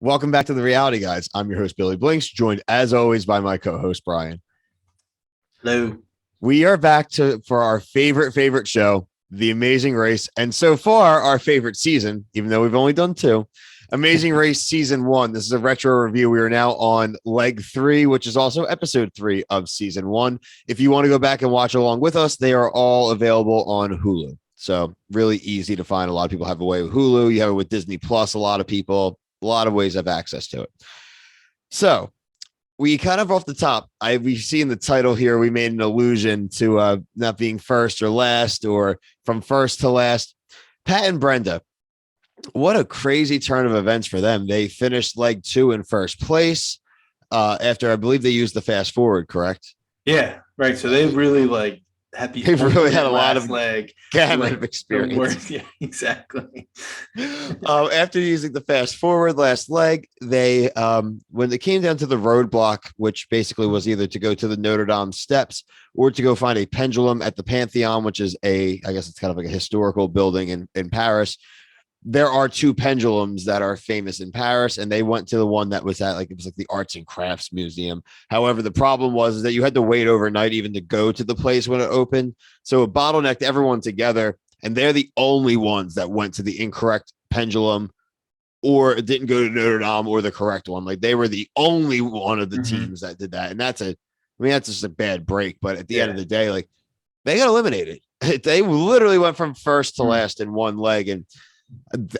Welcome back to the Reality Guys. I'm your host, Billy Blinks, joined as always by my co-host, Brian. Hello. We are back for our favorite show, The Amazing Race. And so far, our favorite season, even though we've only done two, Amazing Race Season 1. This is a retro review. We are now on leg 3, which is also episode 3 of Season 1. If you want to go back and watch along with us, they are all available on Hulu. So really easy to find. A lot of people have a way with Hulu. You have it with Disney Plus, a lot of people. A lot of ways of access to it. So we kind of off the top, we've seen the title here. We made an allusion to not being first or last or from first to last. Pat and Brenda, what a crazy turn of events for them. They finished leg 2 in first place after I believe they used the fast forward, correct? Yeah, right. So they really They've really had a lot of leg gamut of experience. Yeah, exactly. After using the fast forward last leg, they when they came down to the roadblock, which basically was either to go to the Notre Dame steps or to go find a pendulum at the Pantheon, which is I guess it's kind of like a historical building in Paris. There are 2 pendulums that are famous in Paris, and they went to the one that was at it was like the Arts and Crafts Museum. However, the problem was that you had to wait overnight even to go to the place when it opened. So it bottlenecked everyone together, and they're the only ones that went to the incorrect pendulum or didn't go to Notre Dame or the correct one. Like they were the only one of the teams that did that. And that's just a bad break. But at the end of the day, like they got eliminated. They literally went from first to last in one leg. And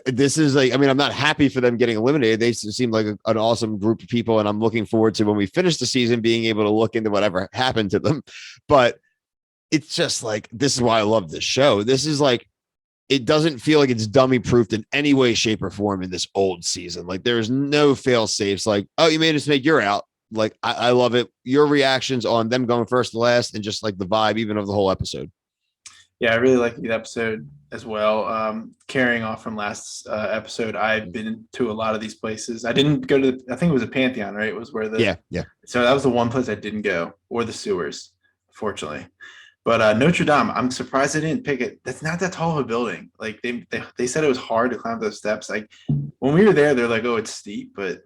this is I'm not happy for them getting eliminated. They seem like an awesome group of people, and I'm looking forward to when we finish the season being able to look into whatever happened to them. But it's just like, this is why I love this show. This is like, it doesn't feel like it's dummy proofed in any way, shape, or form in this old season. Like there's no fail safes. Like, oh, you made a mistake, you're out. Like I love it. Your reactions on them going first to last, and just like the vibe even of the whole episode. Yeah, I really like the episode as well. Carrying off from last episode, I've been to a lot of these places. I didn't go to I think it was a Pantheon, right? It was where yeah. So that was the one place I didn't go, or the sewers, fortunately. But Notre Dame, I'm surprised they didn't pick it. That's not that tall of a building. Like they said it was hard to climb those steps. Like when we were there, they're like, oh, it's steep, but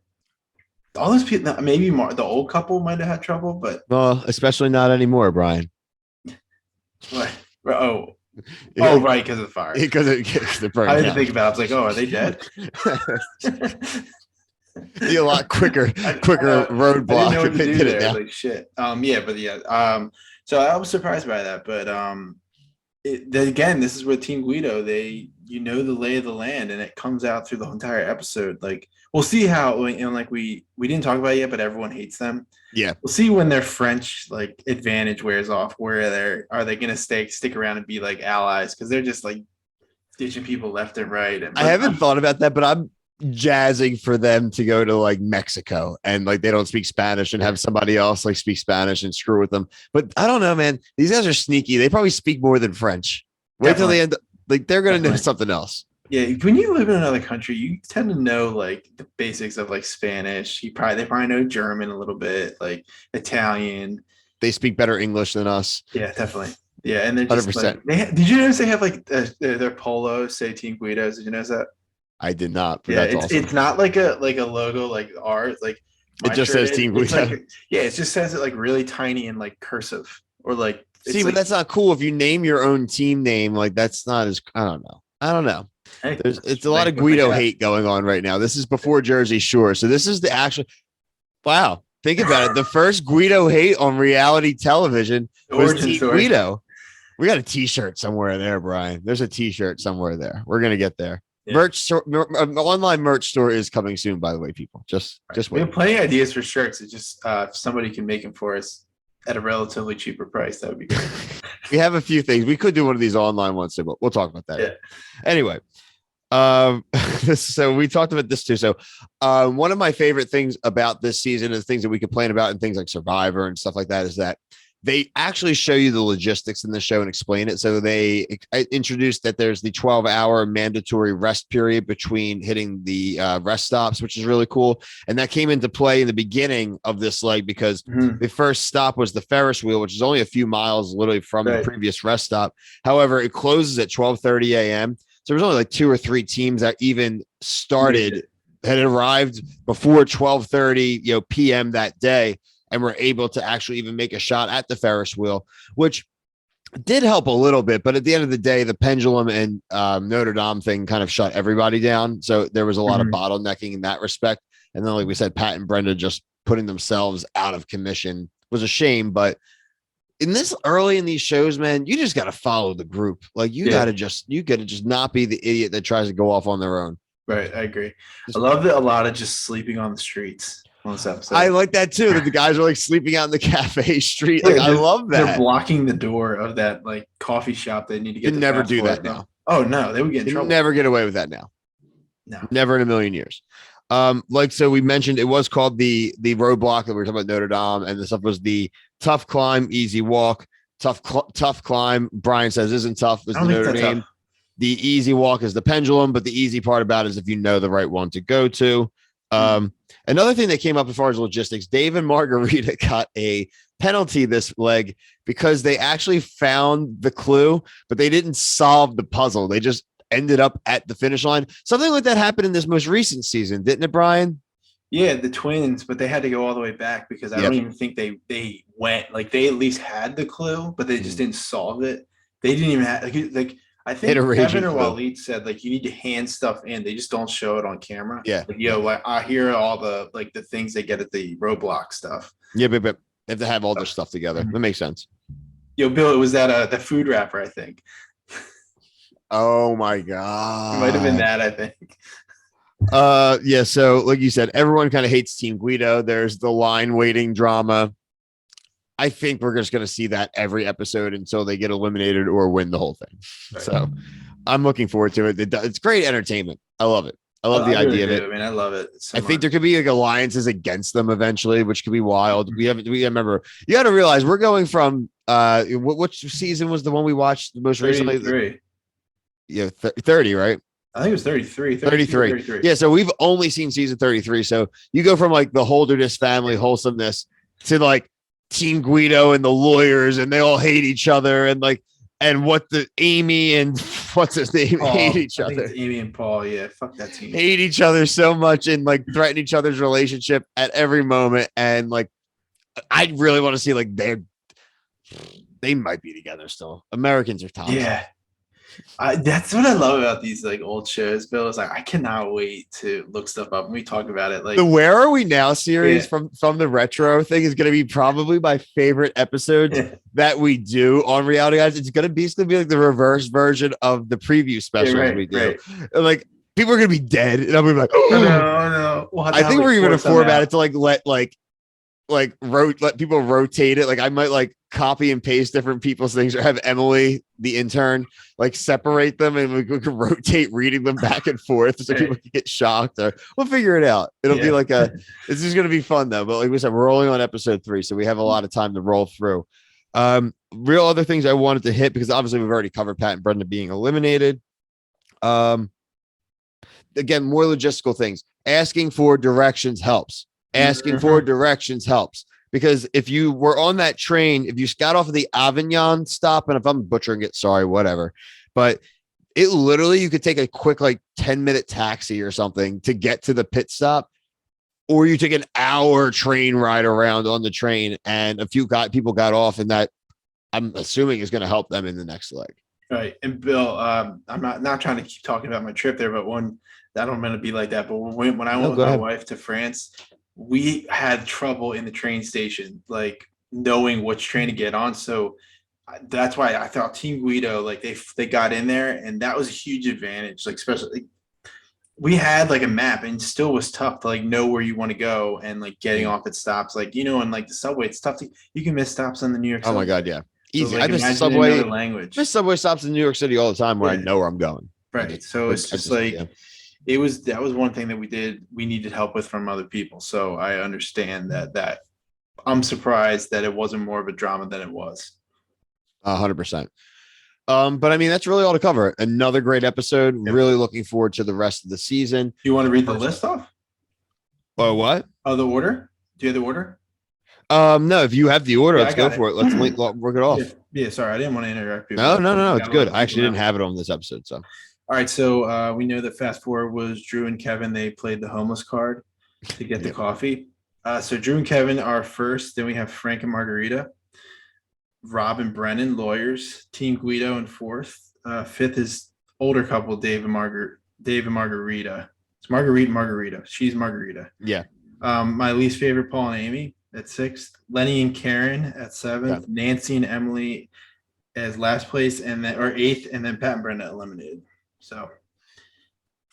all those people, maybe more, the old couple might have had trouble, but especially not anymore, Brian. What? Right, because of the fire. Because the burn. I had to think about it. I was like, oh, are they dead? Be a lot quicker roadblock. I didn't know what to do there. Like shit. So I was surprised by that, but again, this is where Team Guido, the lay of the land, and it comes out through the entire episode. Like we'll see how, we didn't talk about it yet, but everyone hates them. Yeah, we'll see when their French advantage wears off. Where are they gonna stick around and be like allies? Because they're just like ditching people left and right. I haven't thought about that, but I'm jazzing for them to go to Mexico and they don't speak Spanish and have somebody else speak Spanish and screw with them. But I don't know, man. These guys are sneaky. They probably speak more than French. Wait till they end. They're gonna know something else. Yeah, when you live in another country, you tend to know the basics of Spanish. They probably know German a little bit, Italian. They speak better English than us. Yeah, definitely. Yeah, and they're just 100%. Did you notice they have their polos say Team Guidos? Did you notice that? I did not. But yeah, that's awesome. It's not like a logo like ours. It just says Team Guido. It just says it really tiny and cursive or See, but that's not cool. If you name your own team name, that's not as I don't know. Hey, it's a lot of Guido hate going on right now. This is before Jersey Shore, so this is the actual. Wow, think about it. The first Guido hate on reality television was Team Guido. We got a T-shirt somewhere there, Brian. There's a T-shirt somewhere there. We're gonna get there. Yeah. Online merch store is coming soon, by the way, people. Just wait. We have plenty of ideas for shirts. It's just if somebody can make them for us at a relatively cheaper price, that would be great. We have a few things. We could do one of these online ones too, but we'll talk about that. Yeah. Anyway, so we talked about this too. So one of my favorite things about this season and things that we complain about and things like Survivor and stuff like that is that they actually show you the logistics in the show and explain it. So they introduced that there's the 12-hour mandatory rest period between hitting the rest stops, which is really cool. And that came into play in the beginning of this leg because the first stop was the Ferris Wheel, which is only a few miles literally from the previous rest stop. However, it closes at 12:30 a.m. So there's only 2 or 3 teams that even started had arrived before 12:30 p.m. that day and were able to actually even make a shot at the Ferris wheel, which did help a little bit. But at the end of the day, the pendulum and Notre Dame thing kind of shut everybody down. So there was a lot of bottlenecking in that respect. And then, like we said, Pat and Brenda just putting themselves out of commission was a shame. But in this early in these shows, man, you just got to follow the group. Like you got to just not be the idiot that tries to go off on their own. Right. I agree. I love that a lot of just sleeping on the streets on this episode. I like that too, that the guys are like sleeping out in the cafe street. Like I love that. They're blocking the door of that like coffee shop they need to get. You never do that now. Oh no, they would get in trouble. Never get away with that now. No. Never in a million years. So we mentioned it was called the Roadblock that we were talking about Notre Dame, and the stuff was the tough climb, easy walk, tough climb. Brian says isn't tough is the Notre Dame. Tough. The easy walk is the pendulum, but the easy part about it is if you know the right one to go to. Another thing that came up as far as logistics, Dave and Margarita got a penalty this leg because they actually found the clue, but they didn't solve the puzzle. They just ended up at the finish line. Something like that happened in this most recent season, didn't it, Brian? Yeah, the twins, but they had to go all the way back because I don't even think they went. Like they at least had the clue, but they just didn't solve it. They didn't even have like I think Kevin or Waleed said like you need to hand stuff in. They just don't show it on camera. Yeah. Like, like I hear all the like the things they get at the Roadblock stuff. Yeah, but they have to have all their stuff together. That makes sense. Bill, it was that the food wrapper, I think. Oh my God. It might have been that, I think. Yeah, so like you said, everyone kind of hates Team Guido. There's the line waiting drama. I think we're just going to see that every episode until they get eliminated or win the whole thing. Right. So I'm looking forward to it. It's great entertainment. I love it. I love the idea of it. I mean, I love it. I think there could be like alliances against them eventually, which could be wild. We remember, you got to realize we're going from which season was the one we watched the most recently? Yeah, 30, right? I think it was 33. 33. Yeah, so we've only seen season 33. So you go from like the Holderness family wholesomeness to like Team Guido and the lawyers, and they all hate each other, and like, and what the Amy and what's his name hate each other. Amy and Paul, yeah, fuck that team. Hate each other so much and like threaten each other's relationship at every moment. And like, I really want to see like they might be together still. Americans are toxic. Yeah. That's what I love about these like old shows, Bill. Is like I cannot wait to look stuff up and we talk about it. Like the Where Are We Now series from the retro thing is going to be probably my favorite episode that we do on Reality Guys. It's going to basically be like the reverse version of the preview specials we do. Right. Like people are going to be dead, and I'm going to be like, oh no. We'll I think we're going to format it to let people rotate it. Like I might like copy and paste different people's things, or have Emily, the intern, like separate them, and we can rotate reading them back and forth so people can get shocked, or we'll figure it out. It'll be like this is going to be fun though. But like we said, we're rolling on episode 3, so we have a lot of time to roll through. Real other things I wanted to hit, because obviously we've already covered Pat and Brenda being eliminated. Again, more logistical things. Asking for directions helps. Asking for directions helps, because if you were on that train, if you got off of the Avignon stop, and if I'm butchering it, sorry, whatever, but it literally, you could take a quick like 10-minute taxi or something to get to the pit stop, or you take an hour train ride around on the train, and a few people got off, and that I'm assuming is going to help them in the next leg. Right. And Bill, I'm not trying to keep talking about my trip there, but I don't want to be like that. But when I went with my wife to France, we had trouble in the train station, like knowing which train to get on. So that's why I thought Team Guido, like they got in there, and that was a huge advantage. Like especially we had like a map, and still was tough to like know where you want to go, and like getting off at stops, like and like the subway, it's tough you can miss stops on the New York subway. Oh my God, yeah, easy. So, like, I miss the subway language. Miss subway stops in New York City all the time where I know where I'm going. Right. So it's just like. Yeah. That was one thing that we needed help with from other people. So I understand that I'm surprised that it wasn't more of a drama than it was. 100%. But I mean, that's really all to cover. Another great episode. Yep. Really looking forward to the rest of the season. You want to read the list off? Oh, what? Oh, the order? Do you have the order? No, if you have the order, let's go for it. Let's work it off. Yeah, sorry. I didn't want to interrupt you. No. It's good. I actually didn't have it on this episode. So All right, so we know that fast forward was Drew and Kevin. They played the homeless card to get the Yep. coffee. So Drew and Kevin are first. Then we have Frank and Margarita. Rob and Brennan, lawyers. Team Guido in fourth. Fifth is older couple, Dave and Margarita. It's Marguerite and Margarita. She's Margarita. Yeah. My least favorite, Paul and Amy at sixth. Lenny and Karen at seventh. Okay. Nancy and Emily as last place, and then or eighth, and then Pat and Brenda eliminated. So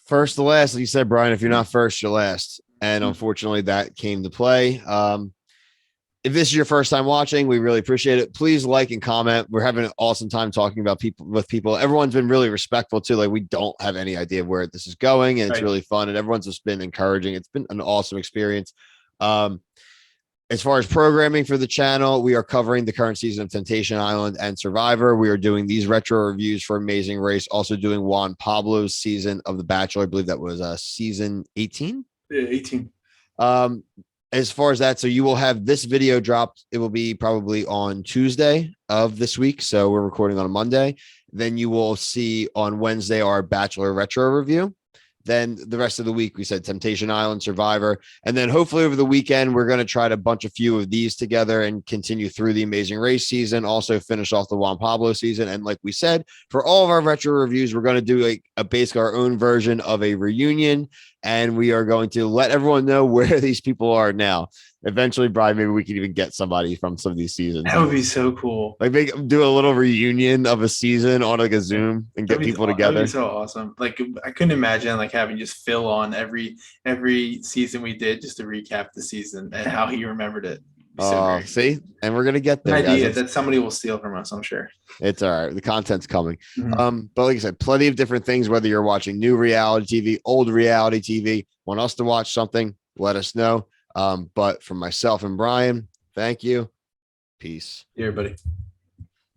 First to last, like you said, Brian, if you're not first, you're last. And unfortunately, that came to play. If this is your first time watching, we really appreciate it. Please like and comment. We're having an awesome time talking about people. Everyone's been really respectful too. Like, we don't have any idea where this is going, and it's really fun. And everyone's just been encouraging. It's been an awesome experience. As far as programming for the channel, we are covering the current season of Temptation Island and Survivor. We are doing these retro reviews for Amazing Race, also doing Juan Pablo's season of The Bachelor. I believe that was season 18. Yeah, 18. As far as that, so you will have this video dropped. It will be probably on Tuesday of this week. So we're recording on a Monday. Then you will see on Wednesday our Bachelor retro review. Then the rest of the week, we said Temptation Island, Survivor. And then hopefully over the weekend, we're going to try to bunch a few of these together and continue through the Amazing Race season, also finish off the Juan Pablo season. And like we said, for all of our retro reviews, we're going to do a basically our own version of a reunion. And we are going to let everyone know where these people are now. Eventually, Brian, maybe we can even get somebody from some of these seasons. That would be so cool. Like, do a little reunion of a season on like a Zoom and get people together. That'd be so awesome. Like, I couldn't imagine like having just Phil on every season we did just to recap the season and how he remembered it. Oh, see, and we're gonna get there. Idea that somebody will steal from us, I'm sure. It's all right. The content's coming. But like I said, plenty of different things. Whether you're watching new reality TV, old reality TV, want us to watch something, let us know. But from myself and Brian, thank you. Peace. Yeah, everybody.